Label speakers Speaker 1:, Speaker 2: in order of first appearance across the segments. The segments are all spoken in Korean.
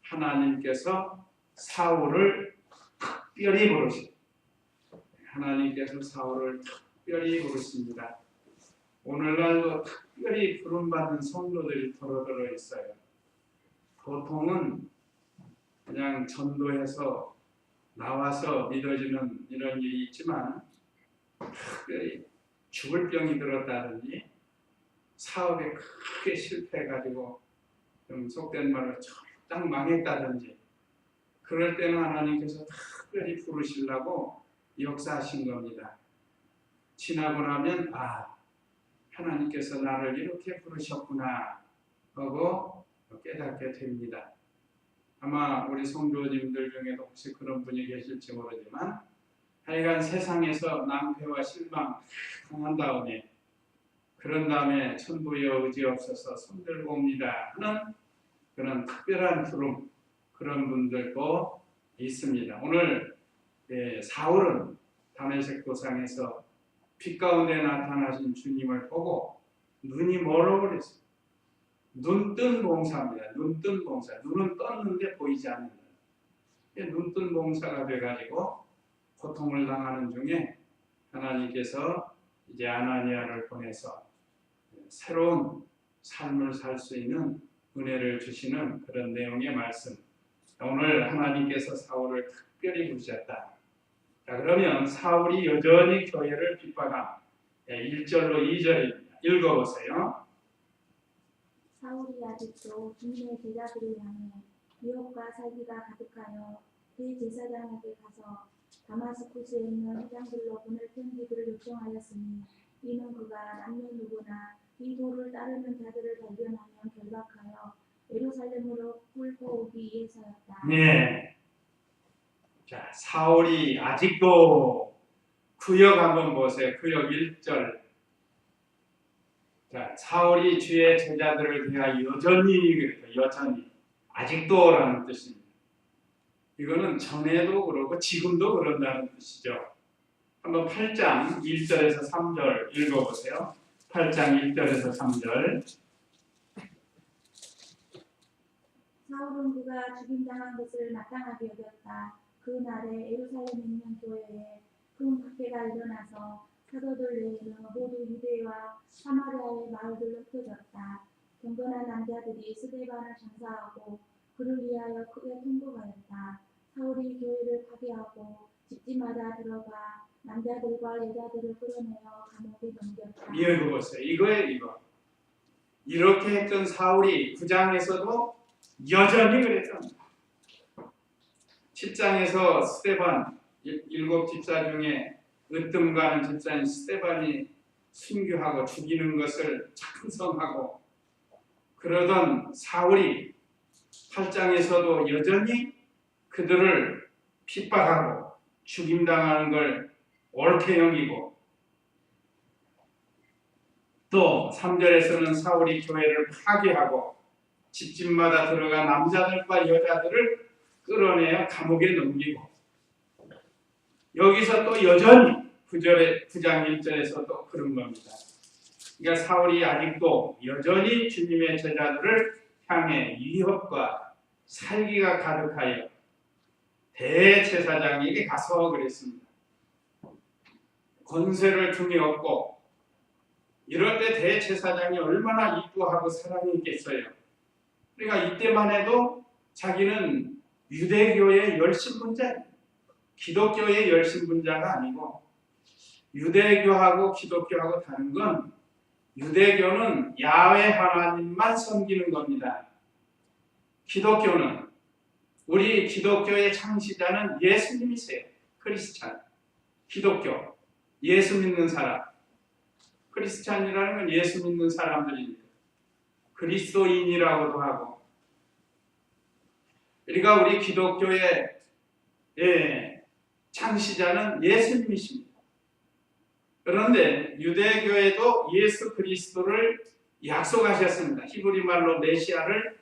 Speaker 1: 하나님께서 사울을 특별히 부르십니다. 하나님께서 사울을 특별히 부르십니다. 오늘날도 특별히 부름받은 성도들이 더러 있어요. 보통은 그냥 전도해서 나와서 믿어지는 이런 일이 있지만, 특별히 죽을 병이 들었다든지 사업에 크게 실패해가지고 좀 속된 말로 쫙 망했다든지, 그럴 때는 하나님께서 특별히 부르시려고 역사하신 겁니다. 지나고 나면 하나님께서 나를 이렇게 부르셨구나 하고 깨닫게 됩니다. 아마 우리 성도님들 중에도 혹시 그런 분이 계실지 모르지만, 하여간 세상에서 낭패와 실망 당한 다음에, 그런 다음에 천부여 의지 없어서 손들고 옵니다 하는 그런 특별한 부름, 그런 분들도 있습니다. 오늘 사울은 다메섹 도상에서 빛 가운데 나타나신 주님을 보고 눈이 멀어버렸어요. 눈뜬 봉사입니다. 눈뜬 봉사. 눈은 떴는데 보이지 않는다. 눈뜬 봉사가 돼가지고 고통을 당하는 중에 하나님께서 이제 아나니아를 보내서 새로운 삶을 살 수 있는 은혜를 주시는 그런 내용의 말씀. 오늘 하나님께서 사울을 특별히 부르셨다. 자, 그러면 사울이 여전히 교회를 핍박함. 1절로 2절입니다. 읽어보세요.
Speaker 2: 사울이 아직도 주님의 제자들을 향해 미혹과 살기가 가득하여 대제사장에게 가서 다마스쿠스에 있는 회장들로 보낼 편지들을 요청하였으니, 이는 그가 남녀 누구나 이 도를 따르는 자들을 발견하면 결박하여 예루살렘으로 끌고 오기 위해서였다.
Speaker 1: 네. 자, 사울이 아직도, 구역 한번 보세요. 구역 1절. 자, 사울이 주의 제자들을 대하여 여전히 아직도라는 뜻입니다. 이거는 전에도 그러고 지금도 그런다는 뜻이죠. 한번 8장 1절에서 3절 읽어보세요. 8장 1절에서 3절.
Speaker 2: 사울은 그가 죽임당한 것을 마땅하게 여겼다. 그 날에 예루살렘에 있는 교회에 큰 박해가 일어나서 사도들 외에는 모두 유대와 사마리아의 마을들로 흩어졌다. 경건한 남자들이 스데반을 장사하고 그를 위하여 크게 통곡하였다. 사울이 교회를 파괴하고 집집마다 들어가 남자들과 여자들을 끌어내어 감옥에 넘겼다.
Speaker 1: 이거 보세요. 이거. 이렇게 했던 사울이 9장에서도 여전히 그랬죠. 10장에서 스데반, 7 집사 중에 으뜸가는 집사인 스데반이 순교하고 죽이는 것을 찬성하고 그러던 사울이 8장에서도 여전히 그들을 핍박하고 죽임당하는 걸 옳게 여기고, 또 3절에서는 사울이 교회를 파괴하고 집집마다 들어가 남자들과 여자들을 끌어내어 감옥에 넘기고, 여기서 또 여전히 9장 1절에서도 그런 겁니다. 그러니까 사울이 아직도 여전히 주님의 제자들을 향해 위협과 살기가 가득하여 대제사장에게 가서 그랬습니다. 권세를 등에 업고, 이럴 때 대제사장이 얼마나 이쁘하고 사랑이 있겠어요. 그러니까 이때만 해도 자기는 유대교의 열심분자예요. 기독교의 열심분자가 아니고, 유대교하고 기독교하고 다른 건, 유대교는 야훼 하나님만 섬기는 겁니다. 기독교는, 우리 기독교의 창시자는 예수님이세요. 크리스찬, 기독교, 예수 믿는 사람. 크리스찬이라는 건 예수 믿는 사람들입니다. 그리스도인이라고도 하고. 그러니까 우리 기독교의 창시자는 예수님이십니다. 그런데 유대교에도 예수 그리스도를 약속하셨습니다. 히브리 말로 메시아를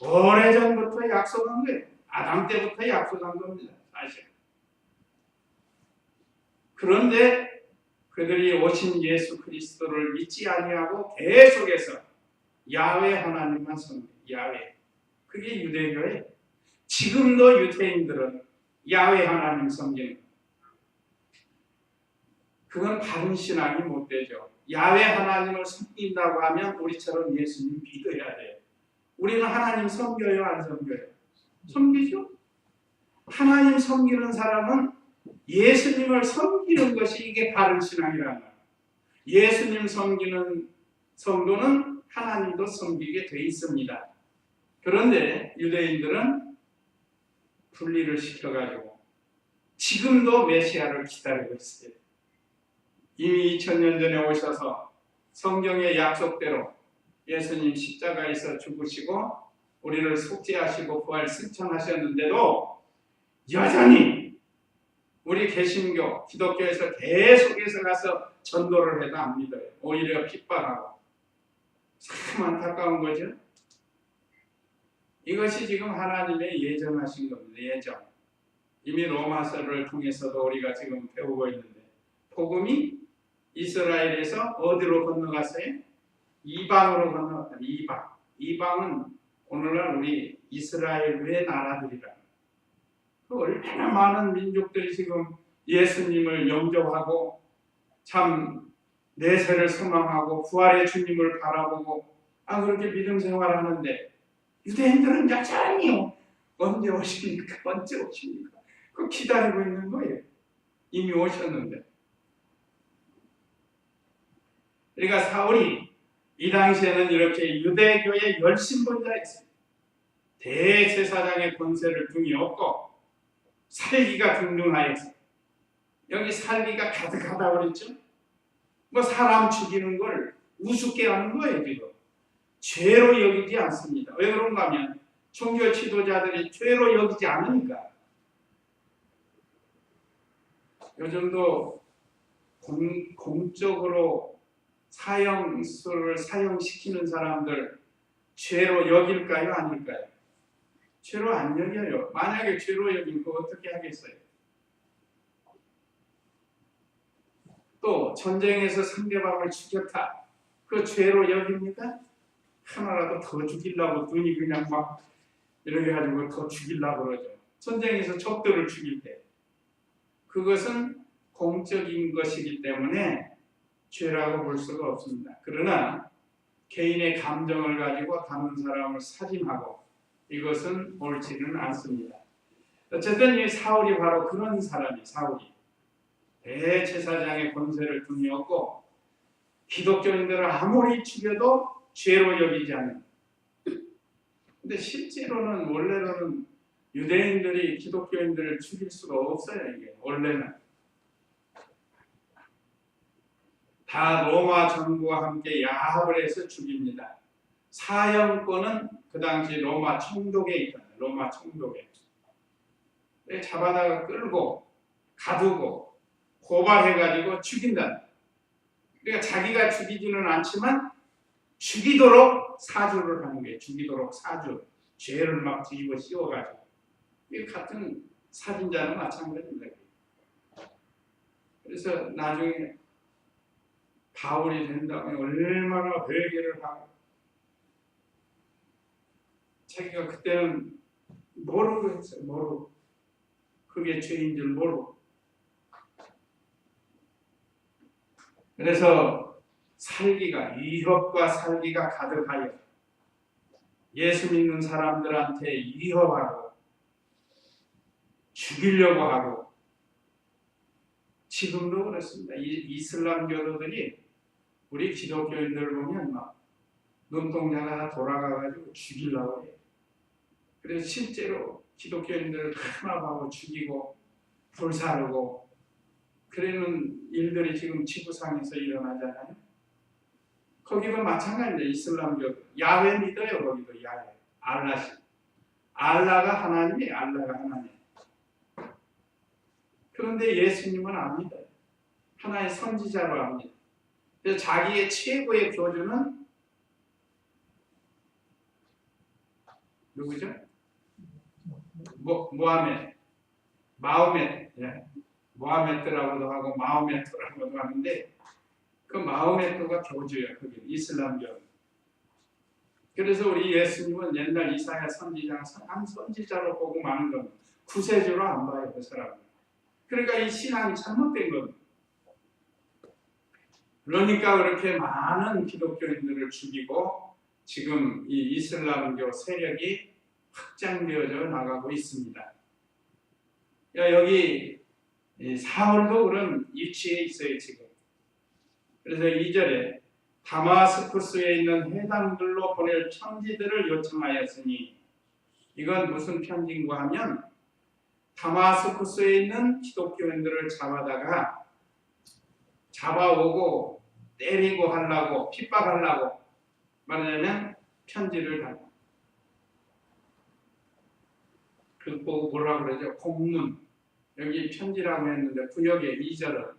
Speaker 1: 오래전부터 약속한 거예요. 아담 때부터 약속한 겁니다. 사실. 그런데 그들이 오신 예수 그리스도를 믿지 아니하고 계속해서 야훼 하나님만 섬깁니다. 야훼. 그게 유대교예요. 지금도 유대인들은 야훼 하나님 섬기는, 그건 바른 신앙이 못 되죠. 야훼 하나님을 섬긴다고 하면 우리처럼 예수님 믿어야 돼요. 우리는 하나님 섬겨요, 안 섬겨요? 섬기죠. 하나님 섬기는 사람은 예수님을 섬기는 것이 이게 바른 신앙이라는 거예요. 예수님 섬기는 성도는 하나님도 섬기게 돼 있습니다. 그런데 유대인들은 분리를 시켜가지고 지금도 메시아를 기다리고 있어요. 이미 2000년 전에 오셔서 성경의 약속대로 예수님 십자가에서 죽으시고 우리를 속죄하시고 부활 승천하셨는데도 여전히 우리 개신교, 기독교에서 계속해서 가서 전도를 해도 안 믿어요. 오히려 핍박하고. 참 안타까운 거죠. 이것이 지금 하나님의 예정하신 겁니다. 예정. 이미 로마서를 통해서도 우리가 지금 배우고 있는데 복음이 이스라엘에서 어디로 건너갔어요? 이방으로 건너갔다. 이방. 이방은 오늘날 우리 이스라엘 외 나라들이라. 얼마나 많은 민족들이 지금 예수님을 영접하고 참 내세를 소망하고 부활의 주님을 바라보고 그렇게 믿음 생활을 하는데 유대인들은 여전히 언제 오십니까? 언제 오십니까? 그 기다리고 있는 거예요. 이미 오셨는데. 그러니까 사울이 이 당시에는 이렇게 유대교의 열심본자였어요. 대제사장의 권세를 등에 업고 살기가 등등하였어요. 여기 살기가 가득하다고 그랬죠? 뭐 사람 죽이는 걸 우습게 하는 거예요, 지금. 죄로 여기지 않습니다. 왜 그런가 하면 종교 지도자들이 죄로 여기지 않으니까. 요즘도 공적으로 사형수를 사형시키는 사람들 죄로 여길까요? 아닐까요? 죄로 안 여겨요. 만약에 죄로 여기면 그거 어떻게 하겠어요? 또 전쟁에서 상대방을 죽였다. 그 죄로 여깁니까? 하나라도 더 죽이려고 눈이 그냥 막 이렇게 가지고 더 죽이려고 그러죠. 전쟁에서 적들을 죽일 때. 그것은 공적인 것이기 때문에 죄라고 볼 수가 없습니다. 그러나 개인의 감정을 가지고 다른 사람을 살인하고 이것은 옳지는 않습니다. 어쨌든 이 사울이 바로 그런 사람이 사울이 대제사장의 권세를 등에 업고 기독교인들을 아무리 죽여도 죄로 여기지 않는. 근데 실제로는 원래로는 유대인들이 기독교인들을 죽일 수가 없어요. 이게 원래는 다 로마 정부와 함께 야합을 해서 죽입니다. 사형권은 그 당시 로마 총독에 있잖아요. 로마 총독에 잡아다가 끌고 가두고 고발해가지고 죽인다. 그러니까 자기가 죽이지는 않지만 죽이도록 사주를 하는 거예요. 죽이도록 사주. 죄를 막 뒤집어 씌워가지고. 이 같은 살인자는 마찬가지입니다. 그래서 나중에 바울이 된 다음에 얼마나 회개를 하고 자기가 그때는 모르고 했어요. 모르고. 그게 죄인 줄 모르고. 그래서 살기가 위협과 살기가 가득하여 예수 믿는 사람들한테 위협하고 죽이려고 하고 지금도 그렇습니다. 이슬람교도들이 우리 기독교인들을 보면 막 눈동자가 돌아가가지고 죽이려고 해요. 그래서 실제로 기독교인들을 탄압하고 죽이고 불사르고 그러는 일들이 지금 지구상에서 일어나잖아요. 거기도 마찬가지입니다. 이슬람교 야훼 믿어요. 거기도 야훼 알라시 알라가 하나님이에요. 알라가 하나님. 그런데 예수님은 안 믿어요. 하나의 선지자로 합니다. 그래서 자기의 최고의 교주는 누구죠? 마호멧. 예. 모하메트라고도 하고 마호메트라고도 하는데 그 마호메트가 교주예요. 그게 이슬람교. 그래서 우리 예수님은 옛날 이사야 선지자 한 선지자로 보고 마는 겁니다. 구세주로 안 봐요, 그 사람은. 그러니까 이 신앙이 잘못된 겁니다. 그러니까 그렇게 많은 기독교인들을 죽이고 지금 이 이슬람교 세력이 확장되어져 나가고 있습니다. 여기 사울도 그런 위치에 있어요, 지금. 그래서 2절에 다마스쿠스에 있는 회당들로 보낼 편지들을 요청하였으니, 이건 무슨 편지인가 하면 다마스쿠스에 있는 기독교인들을 잡아오고 때리고 하려고, 핍박하려고, 말하자면 편지를 달라. 그거 뭐라고 그러죠? 공문. 여기 편지라고 했는데 구역에 2절은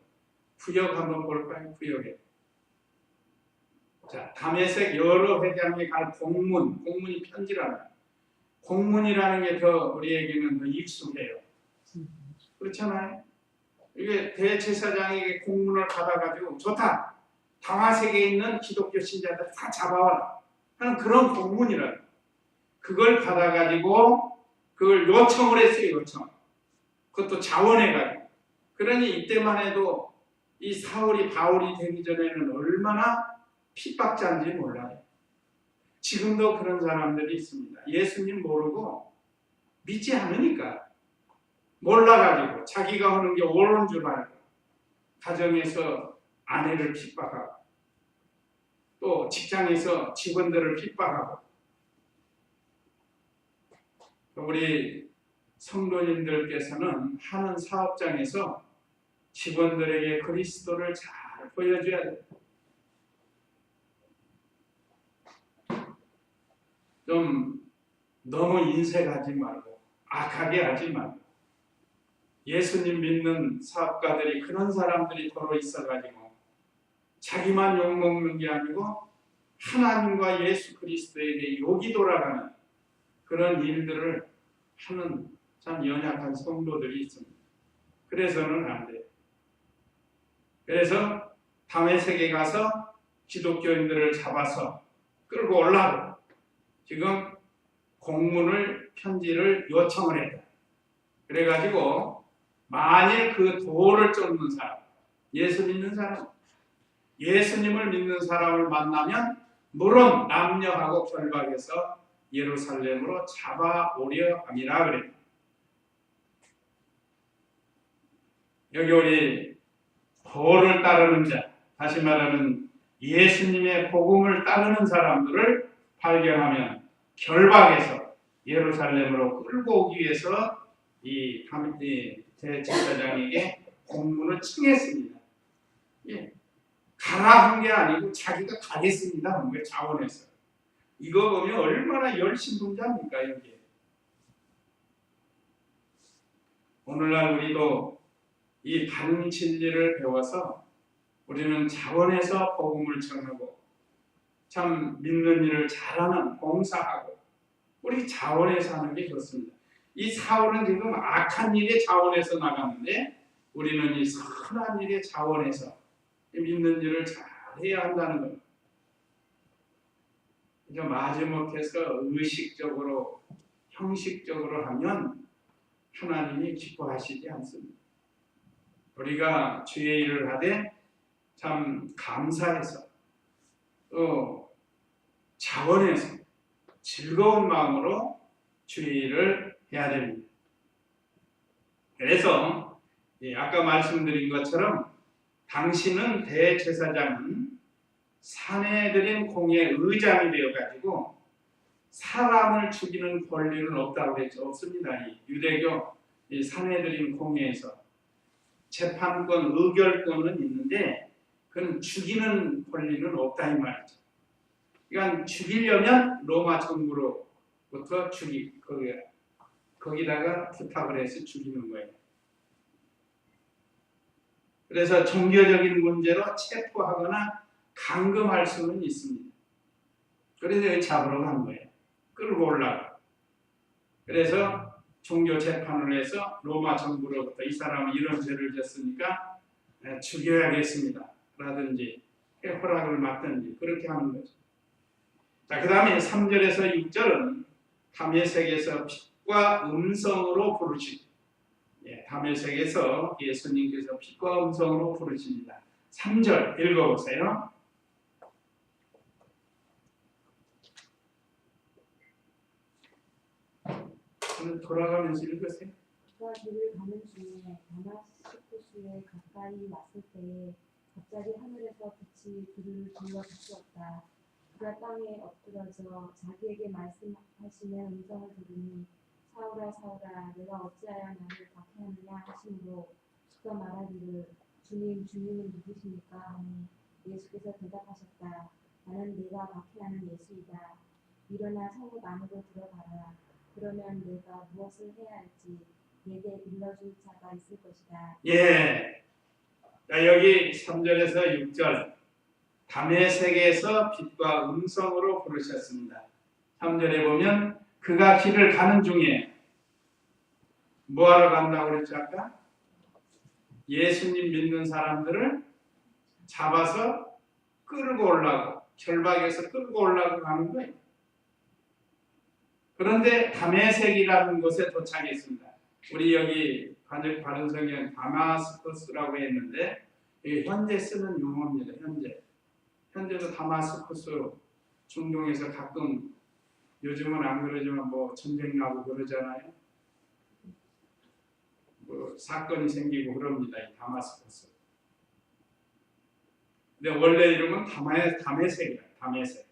Speaker 1: 구역 한번 볼까요? 구역에. 자, 다메섹 여러 회장에 갈 공문이 편지라는. 공문이라는 게 더 우리에게는 더 익숙해요. 그렇잖아요. 이게 대제사장에게 공문을 받아가지고 좋다. 다마섹에 있는 기독교 신자들 다 잡아와라 하는 그런 공문이라는. 그걸 받아가지고 그걸 요청을 했어요. 요청. 그것도 자원해가지고. 그러니 이때만 해도 이 사울이 바울이 되기 전에는 얼마나 핍박자인지 몰라요. 지금도 그런 사람들이 있습니다. 예수님 모르고 믿지 않으니까 몰라가지고 자기가 하는 게 옳은 줄 알고 가정에서 아내를 핍박하고 또 직장에서 직원들을 핍박하고. 우리 성도님들께서는 하는 사업장에서 직원들에게 그리스도를 잘 보여줘야 돼요. 좀 너무 인색하지 말고 악하게 하지 말고. 예수님 믿는 사업가들이 그런 사람들이 더러 있어가지고 자기만 욕먹는 게 아니고 하나님과 예수 그리스도에게 욕이 돌아가는 그런 일들을 하는 참 연약한 성도들이 있습니다. 그래서는 안 돼요. 그래서 다메섹에 가서 기독교인들을 잡아서 끌고 올라고 지금 편지를 요청을 했다. 그래가지고 만일 그 도를 쫓는 사람, 예수님을 믿는 사람을 만나면 물론 남녀하고 결박해서 예루살렘으로 잡아오려 함이라 그랬다. 여기 우리 도를 따르는 자, 다시 말하는 예수님의 복음을 따르는 사람들을 발견하면 결박해서 예루살렘으로 끌고 오기 위해서 이 대제사장에게 공문을 청했습니다. 예. 가라 한 게 아니고 자기가 가겠습니다 한 거예요. 자원해서. 이거 보면 얼마나 열심분자입니까 여기에. 오늘날 우리도 이 바른 진리를 배워서 우리는 자원해서 복음을 전하고 참 믿는 일을 잘하는 봉사하고 우리 자원해서 하는 게 좋습니다. 이 사울은 지금 악한 일에 자원해서 나갔는데 우리는 이 선한 일에 자원해서 믿는 일을 잘해야 한다는 겁니다. 마지못해서 의식적으로 형식적으로 하면 하나님이 기뻐하시지 않습니다. 우리가 주의 일을 하되 참 감사해서 또 자원해서 즐거운 마음으로 주의 일을 해야 됩니다. 그래서 아까 말씀드린 것처럼 당신은 대제사장은 사내들인 공의 의장이 되어가지고 사람을 죽이는 권리는 없다고 그랬죠. 없습니다. 이 유대교 사내들인 공회에서 재판권, 의결권은 있는데 그건 죽이는 권리는 없다 이 말이죠. 그러니까 죽이려면 로마 정부로부터 거기다가 부탁을 해서 죽이는 거예요. 그래서 종교적인 문제로 체포하거나 감금할 수는 있습니다. 그래서 여기 잡으러 간 거예요. 끌고 올라가. 그래서 종교 재판을 해서 로마 정부로부터 이 사람은 이런 죄를 졌으니까 죽여야겠습니다. 라든지 허락을 받든지 그렇게 하는 거죠. 자, 그 다음에 3절에서 6절은 다메섹에서 빛과 음성으로 부르십니다. 다메섹에서 예수님께서 빛과 음성으로 부르십니다. 3절 읽어보세요. 돌아가면서 읽으세요.
Speaker 3: 그가 길을 가는 중에 다마스쿠스에 가까이 왔을 때에 갑자기 하늘에서 빛이 그를 둘러 비추었다. 그가 땅에 엎드러져 자기에게 말씀하시는 음성을 들으니 사울아 사울아 내가 어찌하여 나를 박해하느냐 하시므로 그가 말하기를 주님 주님은 누구십니까 하니 예수께서 대답하셨다. 나는 내가 박해하는 예수이다. 일어나 성읍 안으로 들어가라. 그러면 내가 무엇을 해야 할지 내게 일러줄 자가 있을 것이다.
Speaker 1: 예. 자, 여기 3절에서 6절 다메섹에서 빛과 음성으로 부르셨습니다. 3절에 보면 그가 길을 가는 중에 뭐하러 간다고 그랬죠 아까? 예수님 믿는 사람들을 잡아서 끌고 오려고 결박해서 끌고 오려고 가는 거예요. 그런데 다메섹이라는 곳에 도착했습니다. 우리 여기 바른 성경 다마스커스라고 했는데 현재 쓰는 용어입니다. 현재도 다마스커스 중동에서 가끔 요즘은 안 그러지만 뭐 전쟁 나고 그러잖아요. 뭐 사건이 생기고 그럽니다. 이 다마스커스. 근데 원래 이름은 다메섹이에요. 다메섹.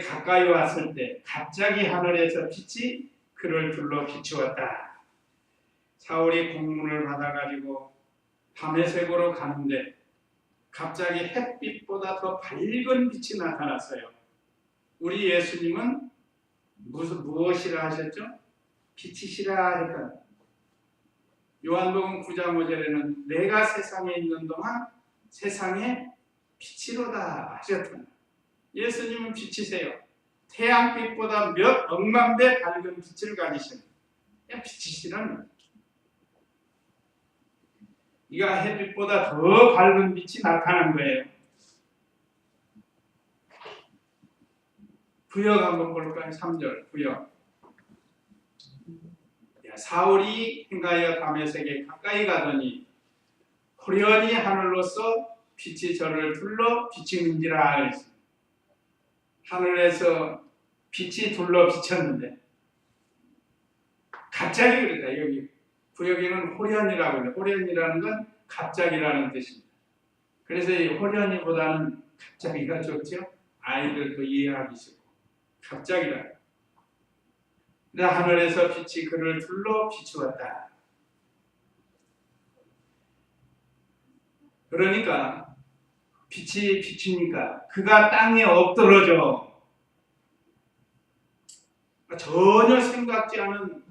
Speaker 1: 가까이 왔을 때 갑자기 하늘에서 빛이 그를 둘러 비추었다. 사울이 공문을 받아가지고 다메섹으로 가는데 갑자기 햇빛보다 더 밝은 빛이 나타났어요. 우리 예수님은 무엇이라 하셨죠? 빛이시라 했다. 요한복음 9장 5절에는 내가 세상에 있는 동안 세상에 빛이로다 하셨다. 예수님은 빛이세요. 태양빛보다 몇 억만 배 밝은 빛을 가지신 빛이시라는 이가 햇빛보다 더 밝은 빛이 나타난 거예요. 구역 한번 볼까요? 3절 구역. 사울이 행하여 다메섹에 가까이 가더니 호련히 하늘로서 빛이 저를 둘러 비치는지라 했습니다. 하늘에서 빛이 둘러 비쳤는데 갑자기 그랬다. 여기 구역에는 호련이라고 해요. 호련이라는 건 갑자기라는 뜻입니다. 그래서 이 호련이보다는 갑자기가 좋죠. 아이들도 이해하기 쉽고 갑자기라. 근데 하늘에서 빛이 그를 둘러 비추었다. 그러니까 빛이 비추니까 그가 땅에 엎드러져 전혀 생각지 않은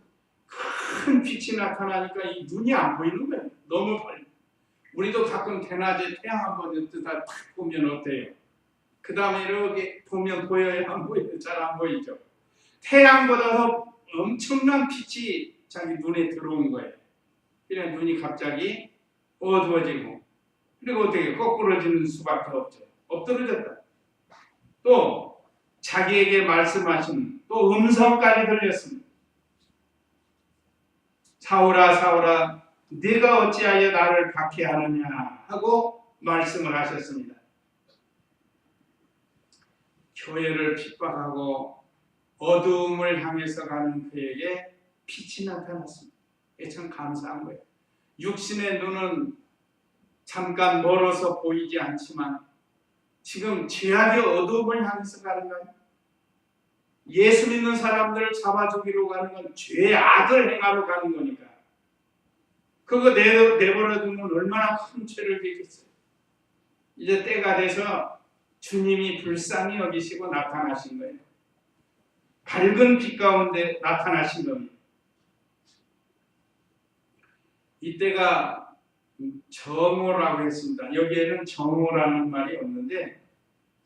Speaker 1: 큰 빛이 나타나니까 이 눈이 안 보이는 거예요. 너무 빨리. 우리도 가끔 대낮에 태양 한번 뜨다 탁 보면 어때요? 그 다음에 이렇게 보면 보여요? 안 보여요? 잘 안 보이죠? 태양보다 더 엄청난 빛이 자기 눈에 들어온 거예요. 그냥 눈이 갑자기 어두워지고 그리고 어떻게 거꾸로지는 수밖에 없죠. 엎드러졌다. 또 자기에게 말씀하신 또 음성까지 들렸습니다. 사울아 사울아 네가 어찌하여 나를 박해하느냐 하고 말씀을 하셨습니다. 교회를 핍박하고 어두움을 향해서 가는 그에게 빛이 나타났습니다. 이게 참 감사한 거예요. 육신의 눈은 잠깐 멀어서 보이지 않지만 지금 죄악의 어두움을 향해서 가는 거예요. 예수 믿는 사람들을 잡아주기로 가는 건 죄악을 행하러 가는 거니까 그거 내버려 두면 얼마나 큰 죄를 지겠어요. 이제 때가 돼서 주님이 불쌍히 여기시고 나타나신 거예요. 밝은 빛 가운데 나타나신 겁니다. 이때가 정오라고 했습니다. 여기에는 정오라는 말이 없는데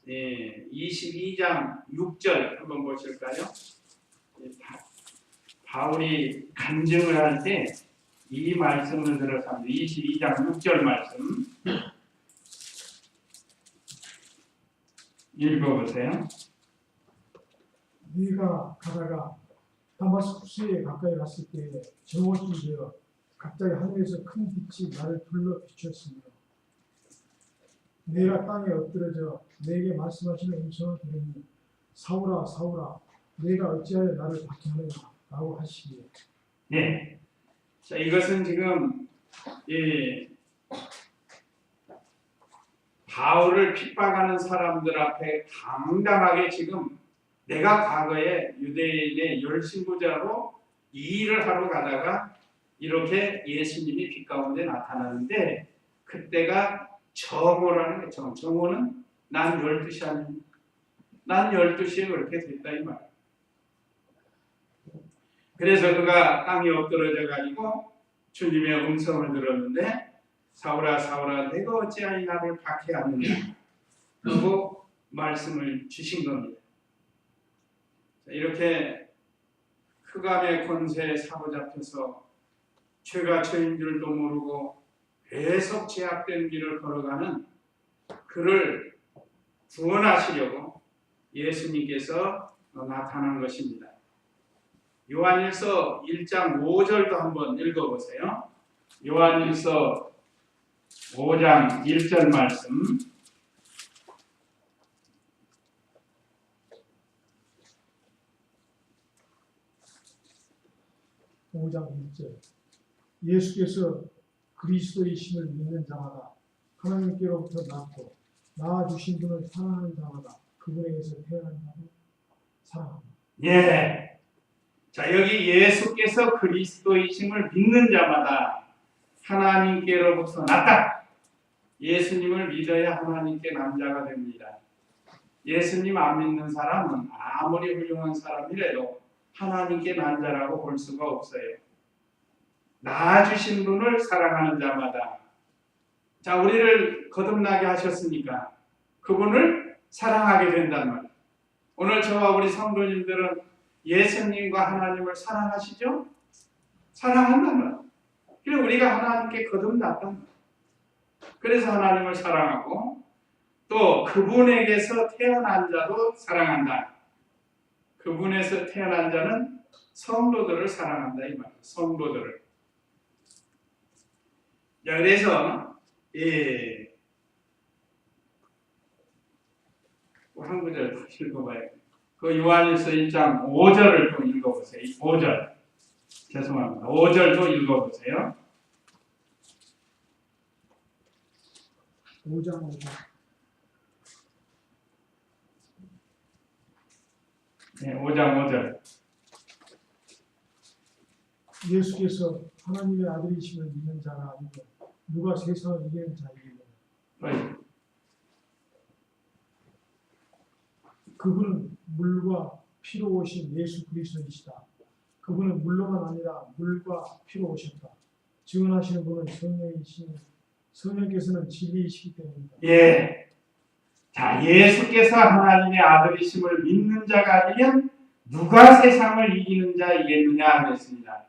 Speaker 1: 22장 6절 한번 보실까요? 바울이 간증을 할 때 이 말씀을 들어서 22장 6절 말씀 읽어보세요.
Speaker 4: 네가 가다가 다마스쿠스에 가까이 갔을 때에 정오쯤 되어 갑자기 하늘에서 큰 빛이 나를 둘러 비추었으며 내가 땅에 엎드러져 내게 말씀하시는 음성을 들으니 사울아 사울아 내가 어찌하여 나를 박해하느냐 라고 하시기에
Speaker 1: 네. 자, 이것은 지금 이 바울을 핍박하는 사람들 앞에 당당하게 지금 내가 과거에 유대인의 열신부자로 이 일을 하러 가다가 이렇게 예수님이 빛 가운데 나타나는데 그때가 정오라는 게 정오는 난 12시 아닙니까? 난 12시에 그렇게 됐다 이 말. 그래서 그가 땅에 엎드러져 가지고 주님의 음성을 들었는데 사울아 사울아 내가 어찌하여 나를 박해하느냐 라고 말씀을 주신 겁니다. 이렇게 흑암의 권세에 사로잡혀서 죄가 죄인 줄도 모르고 계속 제약된 길을 걸어가는 그를 구원하시려고 예수님께서 나타난 것입니다. 요한일서 1장 5절도 한번 읽어보세요. 요한일서 5장 1절 말씀.
Speaker 4: (5장 1절) 예수께서 그리스도이심을 믿는 자마다 하나님께로부터 낳고 낳아주신 분을 사랑하는 자마다 그분에게서 태어난 자를 사랑합니다.
Speaker 1: 예. 자, 여기 예수께서 그리스도이심을 믿는 자마다 하나님께로부터 났다. 예수님을 믿어야 하나님께 남자가 됩니다. 예수님 안 믿는 사람은 아무리 훌륭한 사람이라도 하나님께 남자라고 볼 수가 없어요. 낳아주신 분을 사랑하는 자마다. 자, 우리를 거듭나게 하셨으니까 그분을 사랑하게 된단 말이에요. 오늘 저와 우리 성도님들은 예수님과 하나님을 사랑하시죠? 사랑한단 말이에요. 그래서 우리가 하나님께 거듭났단 말이에요. 그래서 하나님을 사랑하고 또 그분에게서 태어난 자도 사랑한다. 그분에서 태어난 자는 성도들을 사랑한다 이 말이에요. 성도들을. 자, 그래서 한 구절 더 읽어봐요. 그 요한일서 1장 5절을 또 읽어보세요. 5절. 죄송합니다. 5절도 읽어보세요.
Speaker 4: 5장 5절
Speaker 1: 네, 5장 5절.
Speaker 4: 예수께서 하나님의 아들이심을 믿는 자가 아니고 누가 세상을 이기는 자이기에 그분은 물과 피로 오신 예수 그리스도이시다. 그분은 물로만 아니라 물과 피로 오셨다. 증언하시는 분은 성령이시니 성령께서는 진리이시기 때문이다.
Speaker 1: 예. 자, 예수께서 하나님의 아들이심을 믿는 자가 아니면 누가 세상을 이기는 자이겠느냐 그랬습니다.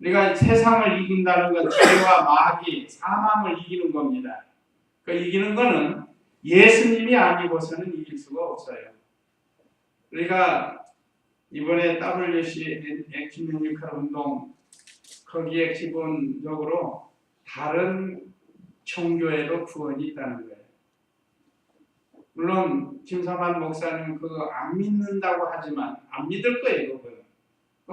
Speaker 1: 우리가 세상을 이긴다는 건 죄와 마귀, 사망을 이기는 겁니다. 그 이기는 거는 예수님이 아니고서는 이길 수가 없어요. 우리가 이번에 WC 에큐메니컬 운동 거기에 기본적으로 다른 종교에도 구원이 있다는 거예요. 물론 김삼환 목사님 그거 안 믿는다고 하지만 안 믿을 거예요. 그거는.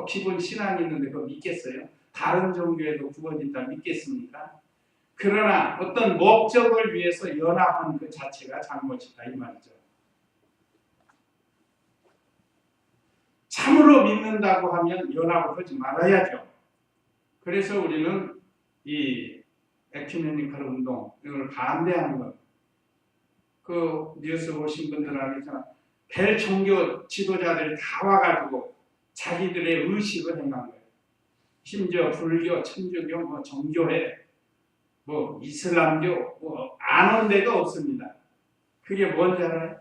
Speaker 1: 기본 신앙이 있는데 그거 믿겠어요? 다른 종교에도 구원이 있다 믿겠습니까? 그러나 어떤 목적을 위해서 연합한 그 자체가 잘못이다 이 말이죠. 참으로 믿는다고 하면 연합을 하지 말아야죠. 그래서 우리는 이 에큐메니컬 운동 이걸 반대하는 것. 그 뉴스 보신 분들 알겠지만 별 종교 지도자들이 다 와가지고 자기들의 의식을 행한 거예요. 심지어 불교, 천주교, 뭐 정교회, 뭐 이슬람교, 뭐 안 온 데가 없습니다. 그게 뭔지 알아요?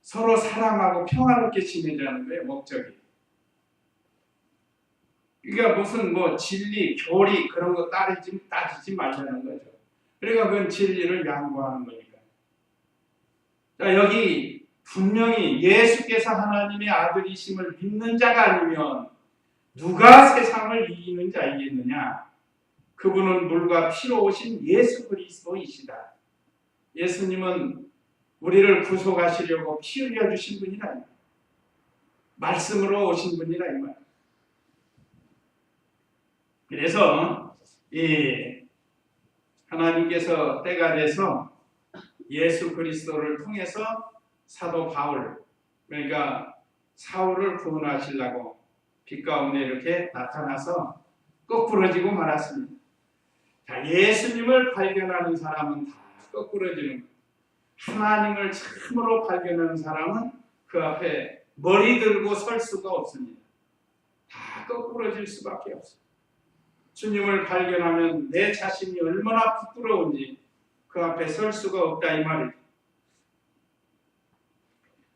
Speaker 1: 서로 사랑하고 평화롭게 지내자는 거예요, 목적이. 그러니까 무슨 뭐 진리, 교리 그런 거 따지지 말자는 거죠. 그러니까 그건 진리를 양보하는 거니까. 자, 여기 분명히 예수께서 하나님의 아들이심을 믿는 자가 아니면 누가 세상을 이기는 자이겠느냐? 그분은 물과 피로 오신 예수 그리스도이시다. 예수님은 우리를 구속하시려고 피 흘려 주신 분이라, 말씀으로 오신 분이라 이 말. 그래서 하나님께서 때가 돼서 예수 그리스도를 통해서 사도 바울, 그러니까 사울을 구원하시려고 빛 가운데 이렇게 나타나서 거꾸러지고 말았습니다. 자, 예수님을 발견하는 사람은 다 거꾸러지는 거예요. 하나님을 참으로 발견하는 사람은 그 앞에 머리 들고 설 수가 없습니다. 다 거꾸러질 수밖에 없어요. 주님을 발견하면 내 자신이 얼마나 부끄러운지 그 앞에 설 수가 없다 이 말이죠.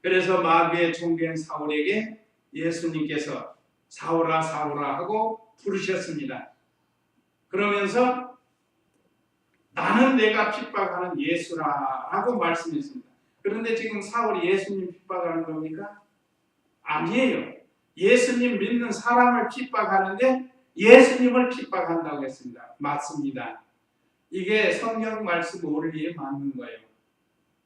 Speaker 1: 그래서 마귀의 종된 사울에게 예수님께서 사울아 사울아 하고 부르셨습니다. 그러면서 나는 내가 핍박하는 예수라 하고 말씀했습니다. 그런데 지금 사울이 예수님 핍박하는 겁니까? 아니에요. 예수님 믿는 사람을 핍박하는데 예수님을 핍박한다고 했습니다. 맞습니다. 이게 성경 말씀 원리에 맞는 거예요.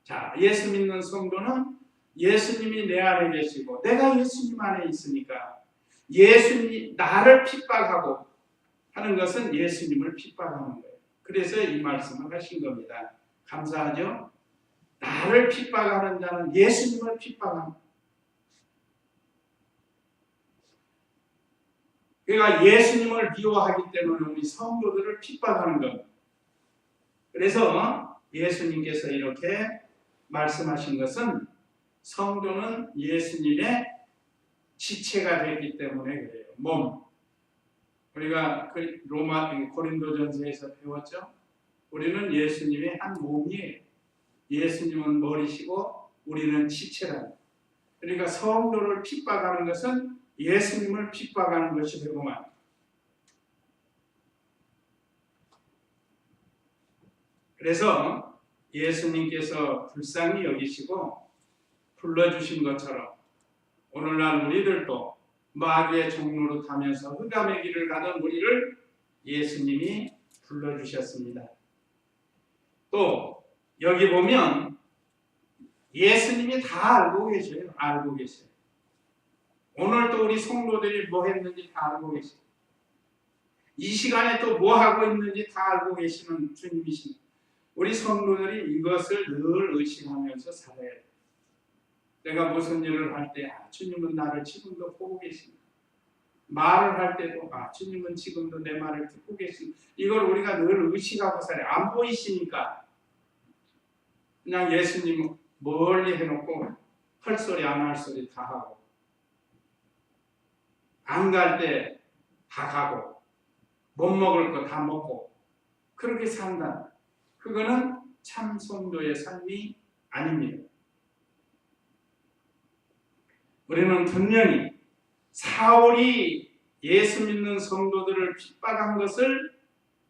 Speaker 1: 자, 예수 믿는 성도는 예수님이 내 안에 계시고 내가 예수님 안에 있으니까 예수님이 나를 핍박하고 하는 것은 예수님을 핍박하는 거예요. 그래서 이 말씀을 하신 겁니다. 감사하죠? 나를 핍박하는 자는 예수님을 핍박합니다. 그러니까 예수님을 미워하기 때문에 우리 성도들을 핍박하는 겁니다. 그래서 예수님께서 이렇게 말씀하신 것은 성도는 예수님의 지체가 되기 때문에 그래요. 몸. 우리가 고린도전서에서 배웠죠. 우리는 예수님의 한 몸이에요. 예수님은 머리시고 우리는 지체랍니다. 그러니까 성도를 핍박하는 것은 예수님을 핍박하는 것이 되고만. 그래서 예수님께서 불쌍히 여기시고 불러주신 것처럼 오늘날 우리들도 마귀의 종로로 타면서 흑암의 길을 가던 우리를 예수님이 불러주셨습니다. 또 여기 보면 예수님이 다 알고 계셔요. 알고 계세요. 오늘 또 우리 성도들이 뭐 했는지 다 알고 계세요. 이 시간에 또 뭐 하고 있는지 다 알고 계시는 주님이십니다. 우리 성도들이 이것을 늘 의식하면서 살아야 돼요. 내가 무슨 일을 할 때 주님은 나를 지금도 보고 계십니다. 말을 할 때도 주님은 지금도 내 말을 듣고 계십니다. 이걸 우리가 늘 의식하고 살아요. 안 보이시니까 그냥 예수님 멀리 해놓고 할 소리 안 할 소리 다 하고 안 갈 때 다 가고 못 먹을 거 다 먹고 그렇게 산다. 그거는 참 성도의 삶이 아닙니다. 우리는 분명히 사울이 예수 믿는 성도들을 핍박한 것을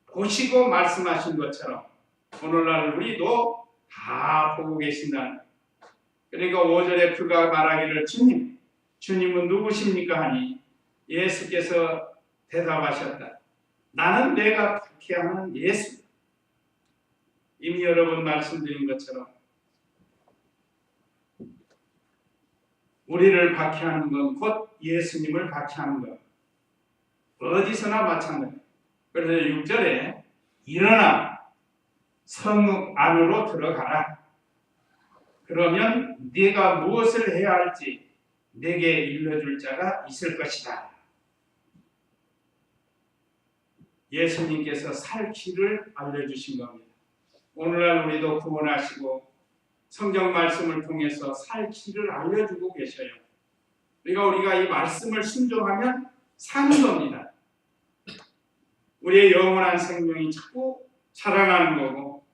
Speaker 1: 보시고 말씀하신 것처럼 오늘날 우리도 다 보고 계신다는 거예요. 그러니까 5절에 그가 말하기를 주님은 누구십니까 하니 예수께서 대답하셨다. 나는 내가 박해하는 예수. 이미 여러 번 말씀드린 것처럼 우리를 박해하는 건 곧 예수님을 박해하는 것. 어디서나 마찬가지. 그래서 6절에 일어나 성읍 안으로 들어가라. 그러면 네가 무엇을 해야 할지 내게 일러줄 자가 있을 것이다. 예수님께서 살 길을 알려주신 겁니다. 오늘날 우리도 구원하시고 성경 말씀을 통해서 살 길을 알려주고 계셔요. 그러니까 우리가 이 말씀을 순종하면 사는 겁니다. 우리의 영원한 생명이 자꾸 자라나는 거고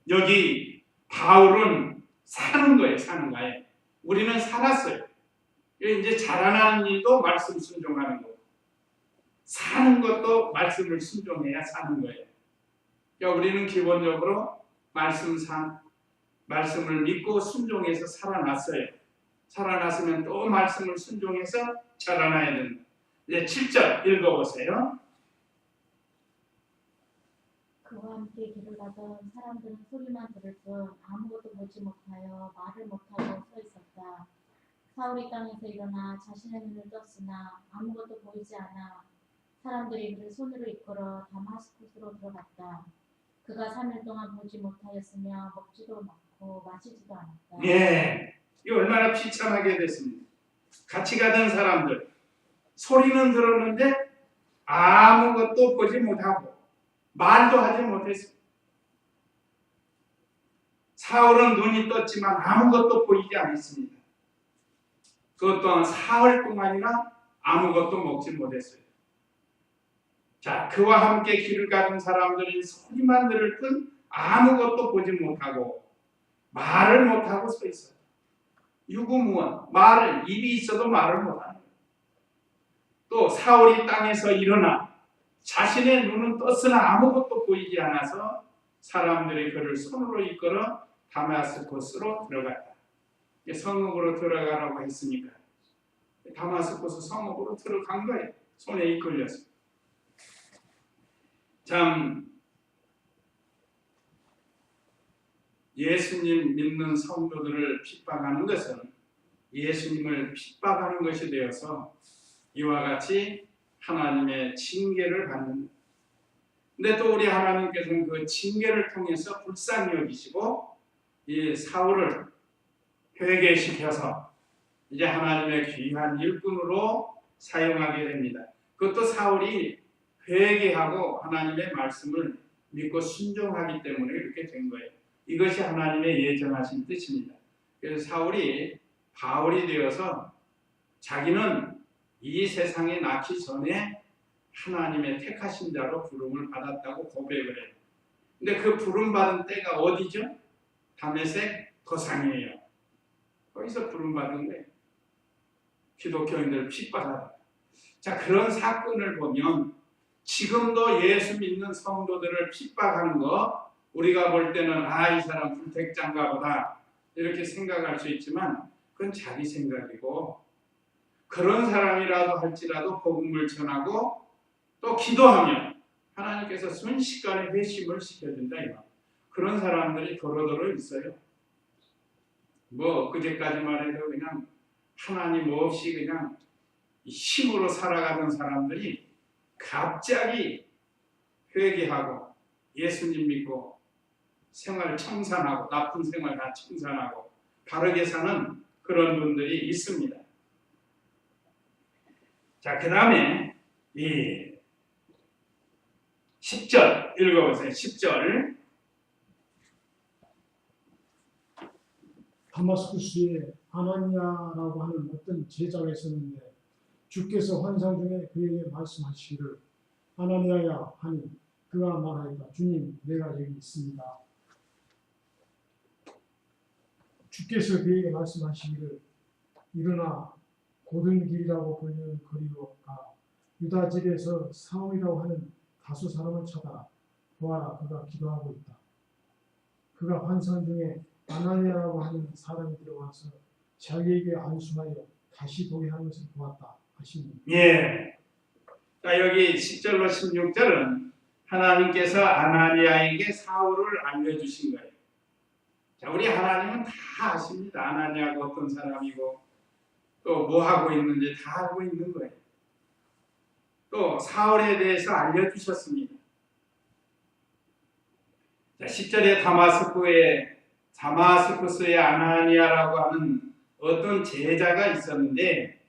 Speaker 1: 여기 바울은 사는 거예요. 사는 거예요. 우리는 살았어요. 이제 자라나는 일도 말씀 순종하는 거고 사는 것도 말씀을 순종해야 사는 거예요. 그러니까 우리는 기본적으로 말씀상 말씀을 믿고 순종해서 살아났어요. 살아났으면 또 말씀을 순종해서 자라나야 된다. 이제 7절 읽어보세요.
Speaker 2: 그와 함께 길을 가던 사람들은 소리만 들을 뿐 아무것도 보지 못하여 말을 못하고 서 있었다. 사울이 땅에서 일어나 자신의 눈을 떴으나 아무것도 보이지 않아 사람들이 그를 손으로 이끌어 다마스쿠스로 들어갔다. 그가 3일 동안 보지 못하였으며 먹지도 않고 마시지도 않았다.
Speaker 1: 예, 이 얼마나 비참하게 됐습니다. 같이 가던 사람들 소리는 들었는데 아무것도 보지 못하고 말도 하지 못했습니다. 사울은 눈이 떴지만 아무것도 보이지 않았습니다. 그것 또한 사흘 동안이나 아무것도 먹지 못했어요. 자, 그와 함께 길을 가는 사람들이 소리만 들을 뿐 아무것도 보지 못하고 말을 못하고 서 있어요. 유구무원, 말을 입이 있어도 말을 못하는 거예요. 또 사울이 땅에서 일어나 자신의 눈은 떴으나 아무것도 보이지 않아서 사람들이 그를 손으로 이끌어 다마스쿠스로 들어갔다. 성읍으로 들어가라고 했으니까 다마스쿠스 성읍으로 들어간 거예요. 손에 이끌려서. 참 예수님 믿는 성도들을 핍박하는 것은 예수님을 핍박하는 것이 되어서 이와 같이 하나님의 징계를 받는. 근데 또 우리 하나님께서는 그 징계를 통해서 불쌍히 여기시고 이 사울을 회개시켜서 이제 하나님의 귀한 일꾼으로 사용하게 됩니다. 그것도 사울이 회개하고 하나님의 말씀을 믿고 순종하기 때문에 이렇게 된 거예요. 이것이 하나님의 예정하신 뜻입니다. 그래서 사울이 바울이 되어서 자기는 이 세상에 낳기 전에 하나님의 택하신 자로 부름을 받았다고 고백을 해요. 근데 그 부름 받은 때가 어디죠? 다메섹 거상이에요. 거기서 부름 받은 거예요. 기독교인들 핍박하다. 자, 그런 사건을 보면 지금도 예수 믿는 성도들을 핍박하는 거 우리가 볼 때는 이 사람 불택자인가 보다 이렇게 생각할 수 있지만 그건 자기 생각이고, 그런 사람이라도 할지라도 복음을 전하고 또 기도하면 하나님께서 순식간에 회심을 시켜준다. 그런 사람들이 도로도로 있어요. 뭐 그제까지만 해도 그냥 하나님 없이 그냥 힘으로 살아가던 사람들이 갑자기 회개하고 예수님 믿고 생활 청산하고 나쁜 생활 다 청산하고 바르게 사는 그런 분들이 있습니다. 자, 그 다음에 이 10절 읽어보세요. 10절.
Speaker 4: 다마스쿠스에 아나니아라고 하는 어떤 제자가 있었는데 주께서 환상 중에 그에게 말씀하시기를 아나니아야 하니 그가 말하였다. 주님, 내가 여기 있습니다. 주께서 그에게 말씀하시기를 일어나 고든 길이라고 불리는 거리로 가 유다 집에서 사울이라고 하는 다수 사람을 찾아 보아라. 그가 기도하고 있다. 그가 환상 중에 아나니아라고 하는 사람이 들어와서 자기에게 안수하여 다시 보게 하는 것을 보았다 하시니.
Speaker 1: 예. 자, 여기 10절로 16절은 하나님께서 아나니아에게 사울을 알려주신 거예요. 자, 우리 하나님은 다 아십니다. 아나니아가 어떤 사람이고 또 뭐 하고 있는지 다 알고 있는 거예요. 또 사울에 대해서 알려주셨습니다. 자, 10절에 다마스쿠스에 아나니아라고 하는 어떤 제자가 있었는데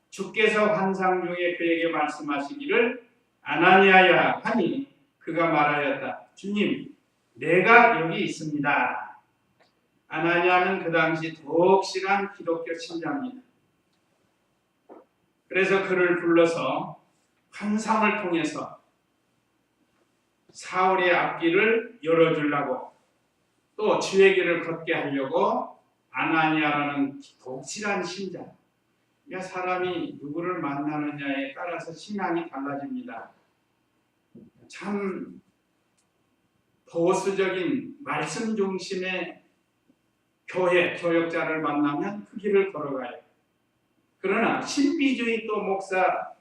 Speaker 1: 주께서 환상 중에 그에게 말씀하시기를 아나니아야 하니 그가 말하였다. 주님, 내가 여기 있습니다. 아나니아는 그 당시 독실한 기독교 신자입니다. 그래서 그를 불러서 환상을 통해서 사울의 앞길을 열어주려고 또 주의 길을 걷게 하려고 아나니아라는 독실한 신자. 그러니까 사람이 누구를 만나느냐에 따라서 신앙이 달라집니다. 참 보수적인 말씀 중심의 교회, 교역자를 만나면 그 길을 걸어가요. 그러나 신비주의 또 목사,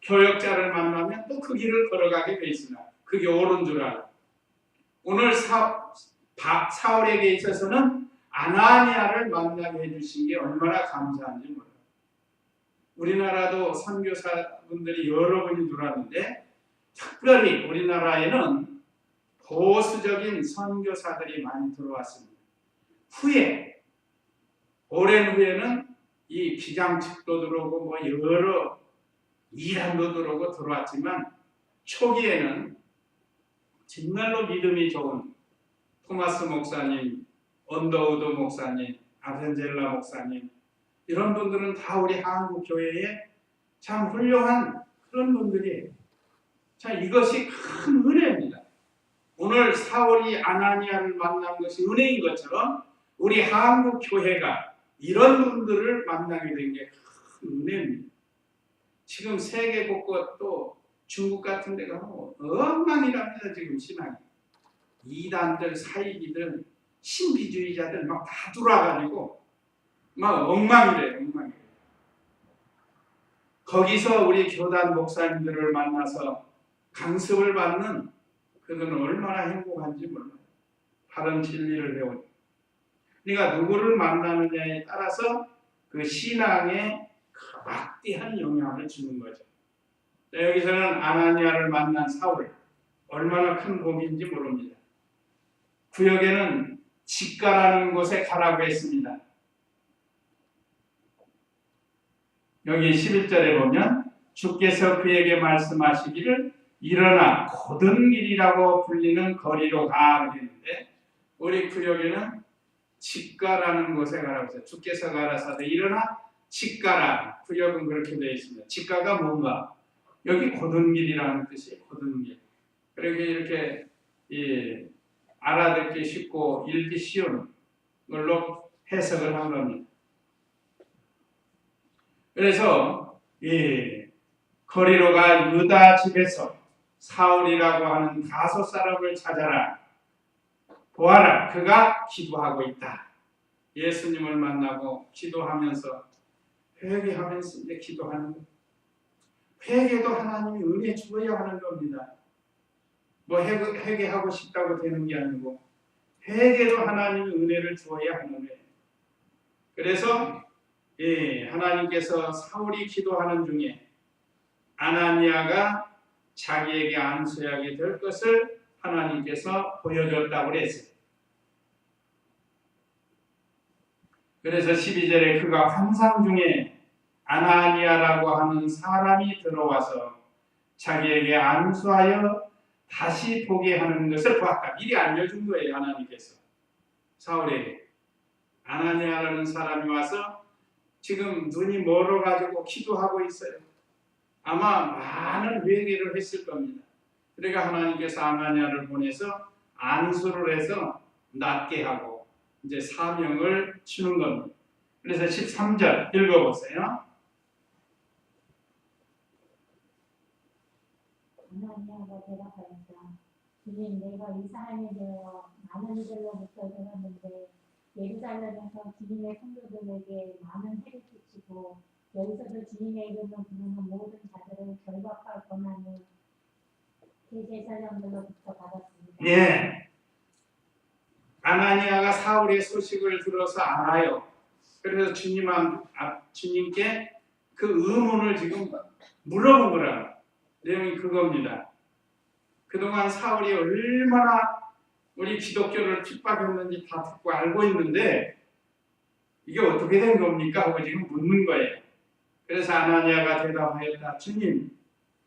Speaker 1: 교역자를 만나면 또 그 길을 걸어가게 돼 있으나 그게 옳은 줄 알아. 오늘 사울에게 있어서는 아나니아를 만나게 해주신 게 얼마나 감사한지 몰라요. 우리나라도 선교사분들이 여러 분이 들어왔는데 특별히 우리나라에는 보수적인 선교사들이 많이 들어왔습니다. 오랜 후에는 이 기장측도 들어오고 뭐 여러 이란도 들어왔지만 초기에는 정말로 믿음이 좋은 토마스 목사님, 언더우드 목사님, 아벤젤라 목사님 이런 분들은 다 우리 한국 교회에 참 훌륭한 그런 분들이에요. 자, 이것이 큰 은혜입니다. 오늘 사울이 아나니아를 만난 것이 은혜인 것처럼 우리 한국 교회가 이런 분들을 만나게 된 게 큰 은혜입니다. 지금 세계 곳곳 또 중국 같은 데 가면 엉망이랍니다. 지금 신앙이. 이단들, 사이비들, 신비주의자들 막 다 들어와가지고 막 엉망이래요. 엉망이래요. 거기서 우리 교단 목사님들을 만나서 강습을 받는 그들은 얼마나 행복한지 몰라요. 바른 진리를 배우는. 그러니까 누구를 만나느냐에 따라서 그 신앙에 막대한 영향을 주는 거죠. 여기서는 아나니아를 만난 사울, 얼마나 큰 복인지 모릅니다. 구역에는 직가라는 곳에 가라고 했습니다. 여기 11절에 보면 주께서 그에게 말씀하시기를 일어나 곧은 길이라고 불리는 거리로 가 그랬는데 우리 구역에는 직가라는 곳에 가라고 했어요. 주께서 가라사대 일어나 직가라. 구역은 그렇게 되어 있습니다. 직가가 뭔가? 여기 곧은 길이라는 뜻이에요. 곧은 길. 그렇게 이렇게 알아듣기 쉽고 읽기 쉬운 걸로 해석을 한 겁니다. 그래서 이 거리로 가 유다 집에서 사울이라고 하는 다섯 사람을 찾아라. 보아라, 그가 기도하고 있다. 예수님을 만나고 기도하면서 회개하면서 이제 기도하는 거예요. 회개도 하나님이 은혜 주어야 하는 겁니다. 뭐 회개하고 싶다고 되는 게 아니고 회개도 하나님이 은혜를 주어야 하는 거예요. 그래서 하나님께서 사울이 기도하는 중에 아나니아가 자기에게 안수하게 될 것을 하나님께서 보여줬다고 그랬어요. 그래서 12절에 그가 환상 중에 아나니아라고 하는 사람이 들어와서 자기에게 안수하여 다시 보게 하는 것을 보았다. 미리 알려준 거예요. 하나님께서 사울에게 아나니아라는 사람이 와서 지금 눈이 멀어가지고 기도하고 있어요. 아마 많은 회개를 했을 겁니다. 그러니까 하나님께서 아나니아를 보내서 안수를 해서 낫게 하고 이제 사명을 주는 겁니다. 그래서 13절 읽어보세요.
Speaker 5: 아나니아가 대답하였다. 주님, 내가 이 사람에 대하여 많은 이들로부터 들었는데 예루살렘에서 주님의 성도들에게 많은 해를 끼치고 여기서도 주님의 이름을 부르는 모든 자들을 결박할 권한을 대제사장들로부터 받았습니다.
Speaker 1: 예, 아나니아가 사울의 소식을 들어서 알아요. 그래서 주님께 그 의문을 지금 물어본 거라. 내용이 그겁니다. 그동안 사울이 얼마나 우리 기독교를 핍박했는지 다 듣고 알고 있는데 이게 어떻게 된 겁니까? 하고 지금 묻는 거예요. 그래서 아나니아가 대답하였다. 주님,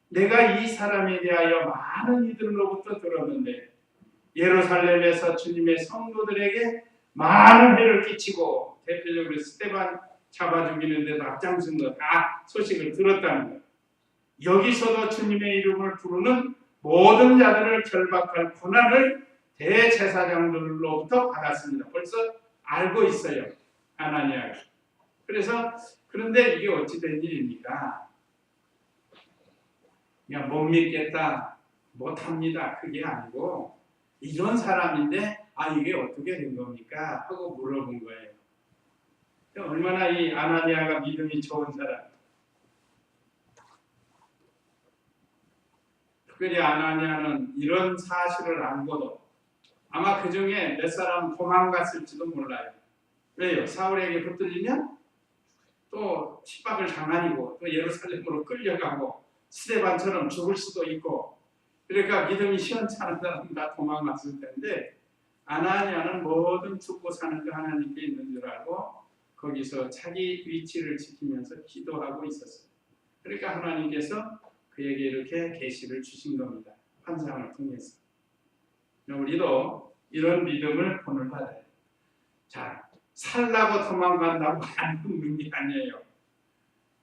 Speaker 1: 내가 이 사람에 대하여 많은 이들로부터 들었는데 예루살렘에서 주님의 성도들에게 많은 해를 끼치고 대표적으로 스데반 잡아 죽이는 데도 앞장선 것 다 소식을 들었다는 것. 여기서도 주님의 이름을 부르는 모든 자들을 결박할 권한을 대제사장들로부터 받았습니다. 벌써 알고 있어요. 아나니아가. 그래서 그런데 이게 어찌 된 일입니까? 그냥 못 믿겠다, 못합니다. 그게 아니고 이런 사람인데 아 이게 어떻게 된 겁니까? 하고 물어본 거예요. 얼마나 이 아나니아가 믿음이 좋은 사람. 특별히 아나니아는 이런 사실을 알고도 아마 그 중에 몇 사람 도망갔을지도 몰라요. 왜요? 사울에게 붙들리면 또 핍박을 당하고 또 예루살렘으로 끌려가고 스데반처럼 죽을 수도 있고 그러니까 믿음이 시원찮은 사람은 다 도망갔을 텐데 아나니아는 뭐든 죽고 사는 거 하나님께 있는 줄 알고 거기서 자기 위치를 지키면서 기도하고 있었어요. 그러니까 하나님께서 그에게 이렇게 계시를 주신 겁니다. 환상을 통해서. 우리도 이런 믿음을 본을 받아요. 자, 살라고 도망간다고 하는 문제 아니에요.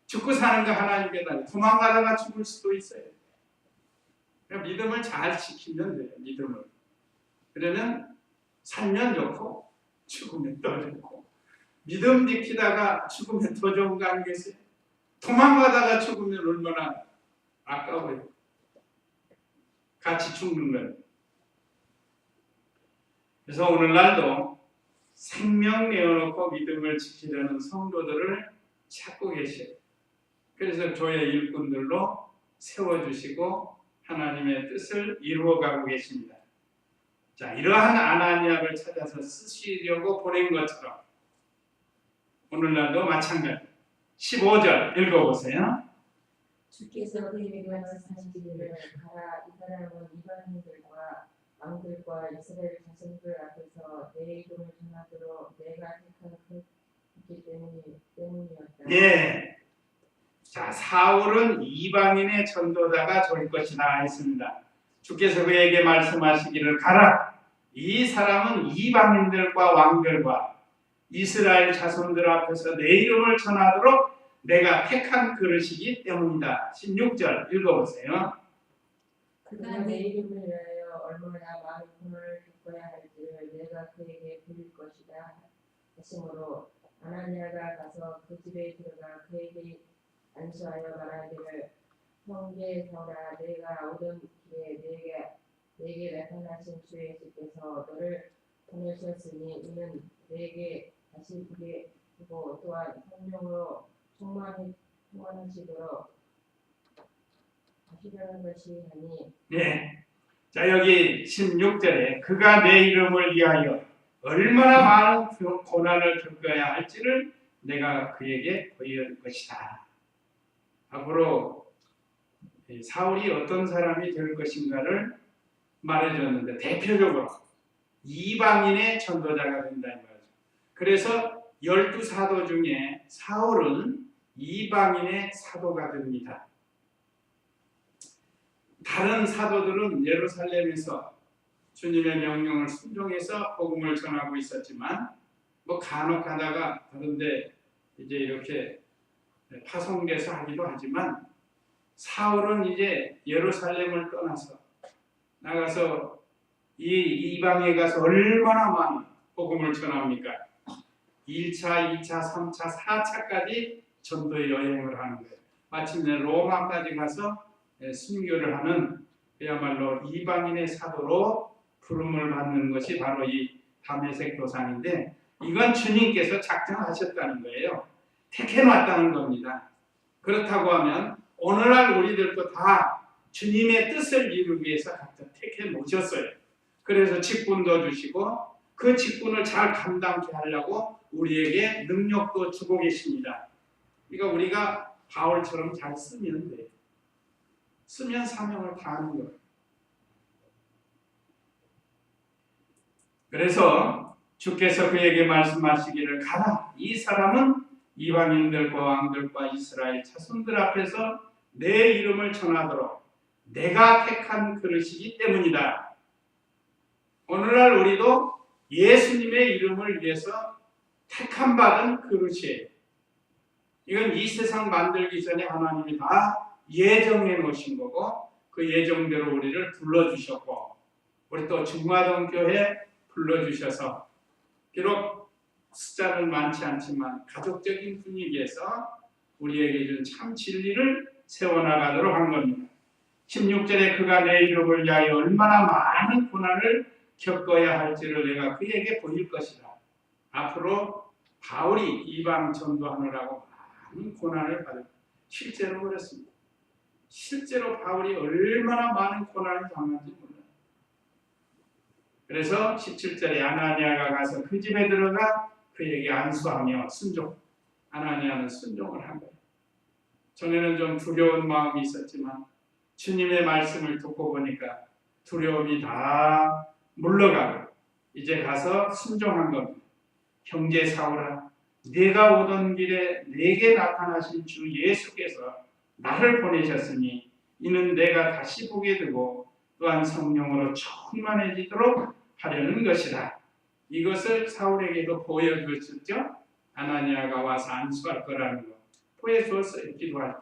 Speaker 1: 죽고 사는 거 하나님께 달려. 도망가다가 죽을 수도 있어요. 그러니까 믿음을 잘 지키면 돼요. 믿음을. 그러면 살면 좋고 죽으면 더 좋고 믿음 지키다가 죽으면 더 좋은 거 아니겠어요? 도망가다가 죽으면 얼마나 아까워요. 같이 죽는 거예요. 그래서 오늘날도 생명 내어놓고 믿음을 지키려는 성도들을 찾고 계셔요. 그래서 교회 일꾼들로 세워주시고 하나님의 뜻을 이루어가고 계십니다. 자, 이러한 아나니아를 찾아서 쓰시려고 보낸 것처럼 오늘날도 마찬가지. 15절 읽어보세요.
Speaker 3: 주께서 그에게 말씀하시기를 가라. 이 사람은 이방인들과 왕들과 이스라엘 자손들 앞에서 내 이름을 전하도록 내가 택한 그렇기 때문이었다.
Speaker 1: 예. 자, 사울은 이방인의 전도자가 될 것이다 했습니다. 주께서 그에게 말씀하시기를 가라. 이 사람은 이방인들과 왕들과 이스라엘 자손들 앞에서 내 이름을 전하도록 내가 택한 그릇이기 때문이다. 16절 읽어보세요.
Speaker 3: 그가 내 이름을 위하여 얼마나 많은 고난을 겪어야 할지를 내가 그에게 보일 것이다 하시므로 아나니아가 가서 그 집에 들어가 그에게 안수하여 말하기를 형제 사울아 내가 오던 길에 내게 나타나신 주 예수께서 너를 보내셨으니 이는 내게 다시 보게 하고 또한 성령으로 충만하시도록 하시려는 것이 하니.
Speaker 1: 네. 자, 여기 16절에 그가 내 이름을 위하여 얼마나 많은 고난을 겪어야 할지를 내가 그에게 보일 것이다. 앞으로 사울이 어떤 사람이 될 것인가를 말해줬는데 대표적으로 이방인의 전도자가 된다 이 말이죠. 그래서 12사도 중에 사울은 이방인의 사도가 됩니다. 다른 사도들은 예루살렘에서 주님의 명령을 순종해서 복음을 전하고 있었지만 뭐 간혹 가다가 다른데 이제 이렇게 파송돼서 하기도 하지만 사울은 이제 예루살렘을 떠나서 나가서 이 이방에 가서 얼마나 많은 복음을 전합니까? 1차, 2차, 3차, 4차까지 전도 여행을 하는 거예요. 마침내 로마까지 가서 순교를 하는 그야말로 이방인의 사도로 부름을 받는 것이 바로 이 다메섹 도상인데 이건 주님께서 작정하셨다는 거예요. 택해놨다는 겁니다. 그렇다고 하면 오늘날 우리들도 다 주님의 뜻을 이루기 위해서 각자 택해 놓으셨어요. 그래서 직분도 주시고 그 직분을 잘 감당케 하려고 우리에게 능력도 주고 계십니다. 그러니까 우리가 바울처럼 잘 쓰면 돼요. 쓰면 사명을 다하는 거예요. 그래서 주께서 그에게 말씀하시기를 가라. 이 사람은 이방인들과 왕들과 이스라엘 자손들 앞에서 내 이름을 전하도록 내가 택한 그릇이기 때문이다. 오늘날 우리도 예수님의 이름을 위해서 택함 받은 그릇이에요. 이건 이 세상 만들기 전에 하나님이 다 예정해 놓으신 거고 그 예정대로 우리를 불러주셨고 우리 또 중화동 교회 불러주셔서 비록 숫자는 많지 않지만 가족적인 분위기에서 우리에게 준 참 진리를 세워나가도록 한 겁니다. 16절에 그가 내 이름을 위하여 얼마나 많은 고난을 겪어야 할지를 내가 그에게 보일 것이다. 앞으로 바울이 이방 전도하느라고 많은 고난을 받을 실제로 그랬습니다. 실제로 바울이 얼마나 많은 고난을 당한지 몰라요. 그래서 17절에 아나니아가 가서 그 집에 들어가 그에게 안수하며 순종. 아나니아는 순종을 한 거예요. 전에는 좀 두려운 마음이 있었지만 주님의 말씀을 듣고 보니까 두려움이 다 물러가고 이제 가서 순종한 겁니다. 형제 사울아, 네가 오던 길에 내게 나타나신 주 예수께서 나를 보내셨으니 이는 내가 다시 보게 되고 또한 성령으로 충만해지도록 하려는 것이다. 이것을 사울에게도 보여주었죠. 아나니아가 와서 안수할 거라는 거 보여주었어요. 기도할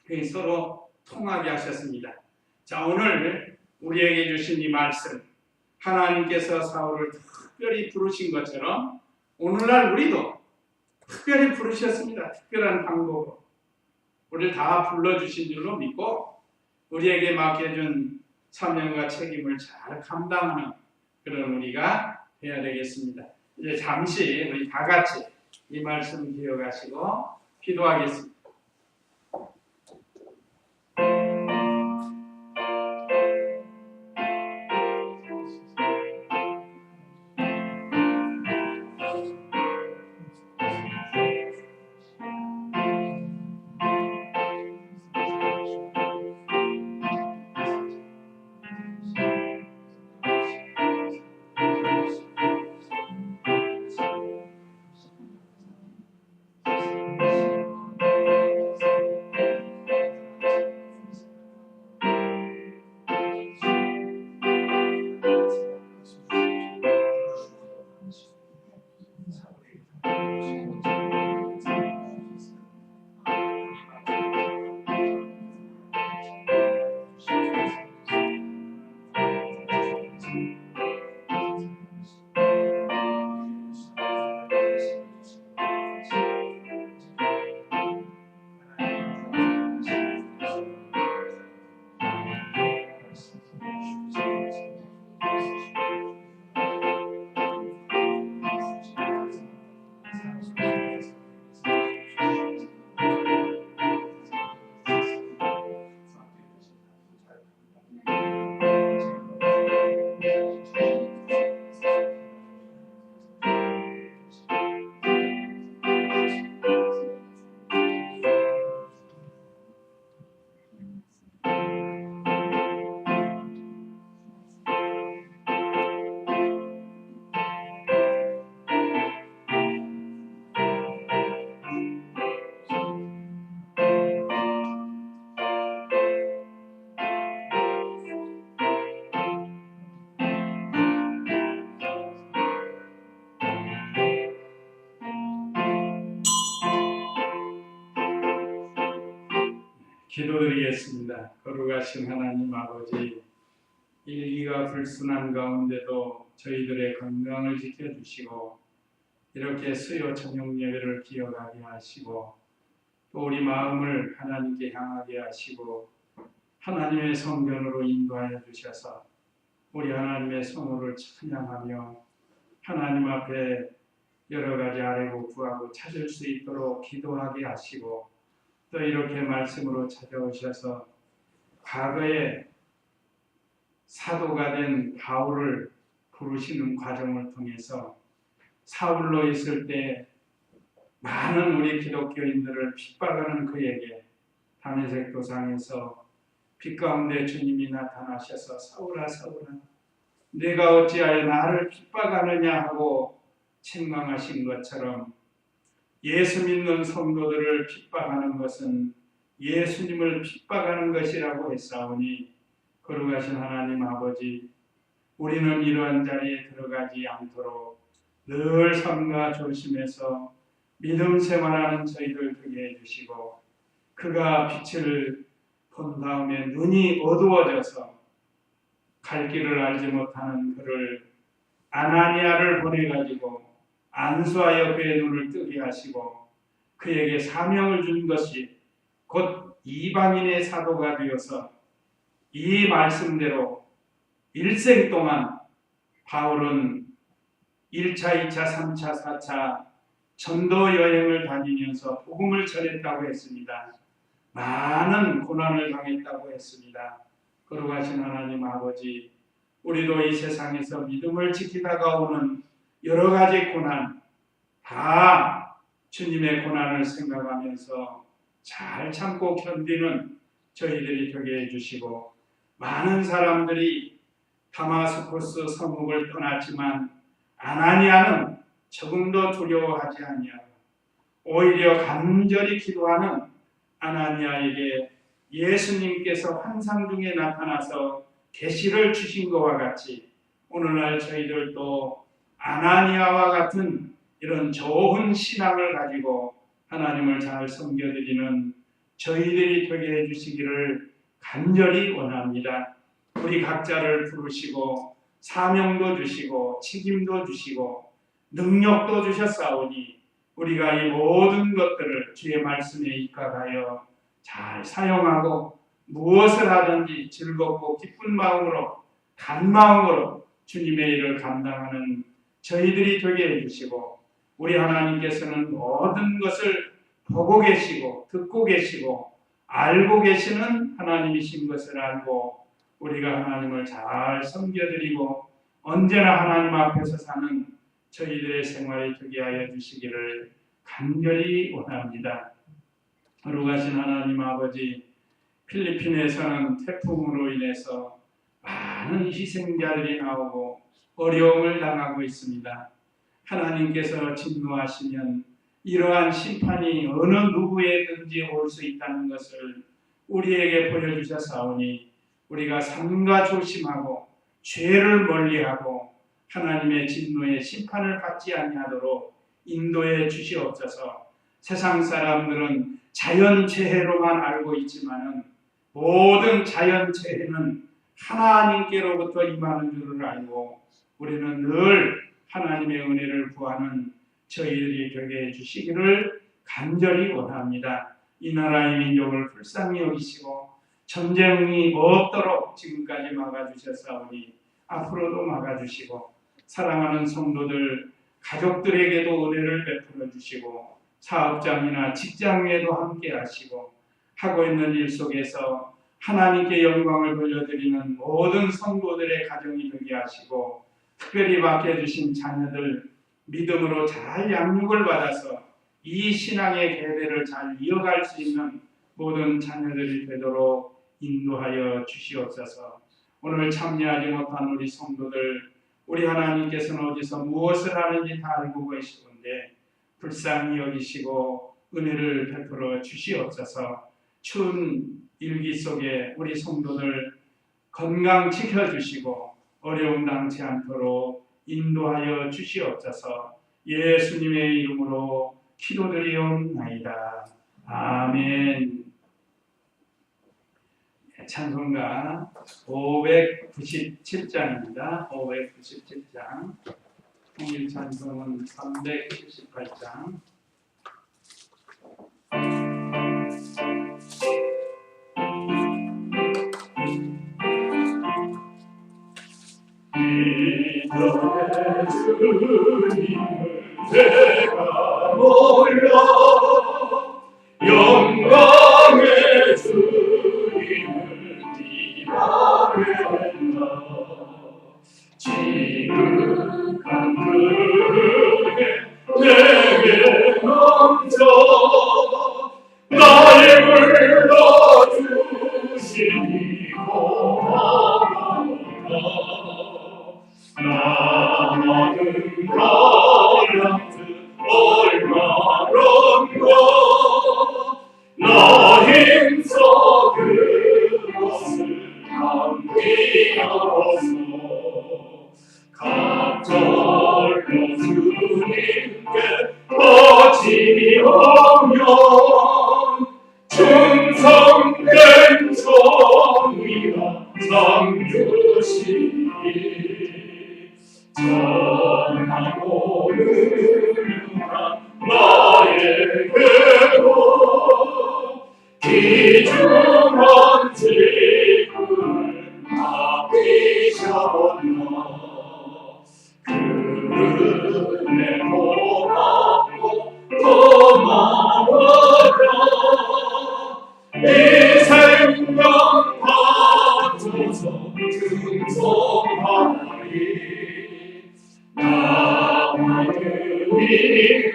Speaker 1: 때. 서로 통하게 하셨습니다. 자, 오늘 우리에게 주신 이 말씀, 하나님께서 사울을 특별히 부르신 것처럼 오늘날 우리도 특별히 부르셨습니다. 특별한 방법으로 우리를 다 불러주신 줄로 믿고 우리에게 맡겨준 사명과 책임을 잘 감당하는 그런 우리가 되어야 되겠습니다. 이제 잠시 우리 다 같이 이 말씀 기억하시고 기도하겠습니다. 기도드리겠습니다. 거룩하신 하나님 아버지, 일기가 불순한 가운데도 저희들의 건강을 지켜주시고 이렇게 수요 저녁 예배를 기억하게 하시고 또 우리 마음을 하나님께 향하게 하시고 하나님의 성전으로 인도하여 주셔서 우리 하나님의 성호를 찬양하며 하나님 앞에 여러 가지 아뢰고 구하고 찾을 수 있도록 기도하게 하시고 또 이렇게 말씀으로 찾아오셔서 과거에 사도가 된 바울을 부르시는 과정을 통해서 사울로 있을 때 많은 우리 기독교인들을 핍박하는 그에게 다메섹 도상에서 빛 가운데 주님이 나타나셔서 사울아 사울아 네가 어찌하여 나를 핍박하느냐 하고 책망하신 것처럼 예수 믿는 성도들을 핍박하는 것은 예수님을 핍박하는 것이라고 했사오니 거룩하신 하나님 아버지, 우리는 이러한 자리에 들어가지 않도록 늘 삼가 조심해서 믿음 생활하는 저희들 되게 해주시고 그가 빛을 본 다음에 눈이 어두워져서 갈 길을 알지 못하는 그를 아나니아를 보내가지고 안수하여 그의 눈을 뜨게 하시고 그에게 사명을 준 것이 곧 이방인의 사도가 되어서 이 말씀대로 일생 동안 바울은 1차, 2차, 3차, 4차 전도 여행을 다니면서 복음을 전했다고 했습니다. 많은 고난을 당했다고 했습니다. 거룩하신 하나님 아버지, 우리도 이 세상에서 믿음을 지키다가 오는 여러 가지 고난, 다 주님의 고난을 생각하면서 잘 참고 견디는 저희들이 되게 해주시고, 많은 사람들이 다마스쿠스 성읍을 떠났지만 아나니아는 조금도 두려워하지 아니하고 오히려 간절히 기도하는 아나니아에게 예수님께서 환상 중에 나타나서 계시를 주신 것과 같이 오늘날 저희들도 아나니아와 같은 이런 좋은 신앙을 가지고 하나님을 잘 섬겨드리는 저희들이 되게 해주시기를 간절히 원합니다. 우리 각자를 부르시고 사명도 주시고 책임도 주시고 능력도 주셨사오니 우리가 이 모든 것들을 주의 말씀에 입각하여 잘 사용하고 무엇을 하든지 즐겁고 기쁜 마음으로 간 마음으로 주님의 일을 감당하는 저희들이 되게 해주시고, 우리 하나님께서는 모든 것을 보고 계시고 듣고 계시고 알고 계시는 하나님이신 것을 알고 우리가 하나님을 잘 섬겨드리고 언제나 하나님 앞에서 사는 저희들의 생활이 되게 하여 주시기를 간절히 원합니다. 거룩하신 하나님 아버지, 필리핀에서는 태풍으로 인해서 많은 희생자들이 나오고 어려움을 당하고 있습니다. 하나님께서 진노하시면 이러한 심판이 어느 누구에든지 올 수 있다는 것을 우리에게 보여주셨사오니 우리가 삼가 조심하고 죄를 멀리하고 하나님의 진노의 심판을 받지 아니하도록 인도해 주시옵소서. 세상 사람들은 자연재해로만 알고 있지만은 모든 자연재해는 하나님께로부터 임하는 줄을 알고 우리는 늘 하나님의 은혜를 구하는 저희들이 되게 해주시기를 간절히 원합니다. 이 나라의 민족을 불쌍히 여기시고 전쟁이 없도록 지금까지 막아주셨사오니 앞으로도 막아주시고 사랑하는 성도들 가족들에게도 은혜를 베풀어 주시고 사업장이나 직장 외에도 함께 하시고 하고 있는 일 속에서 하나님께 영광을 돌려드리는 모든 성도들의 가정이 되게 하시고 특별히 맡겨주신 자녀들 믿음으로 잘 양육을 받아서 이 신앙의 계대를 잘 이어갈 수 있는 모든 자녀들이 되도록 인도하여 주시옵소서. 오늘 참여하지 못한 우리 성도들, 우리 하나님께서는 어디서 무엇을 하는지 다 알고 계시는데 불쌍히 여기시고 은혜를 베풀어 주시옵소서. 추운 일기 속에 우리 성도들 건강 지켜주시고 어려움 당치 않도록 인도하여 주시옵소서. 예수님의 이름으로 기도드리옵나이다. 아멘. 찬송가 597장입니다. 597장. 통일 찬송은 378장.
Speaker 6: 이전의 주님을 내가 몰라 영광의 주님을 비하했나 지극한 은혜 내게 넘쳐 날 불러주시니 고마워라 나는 가량트 얼마런가 하늘이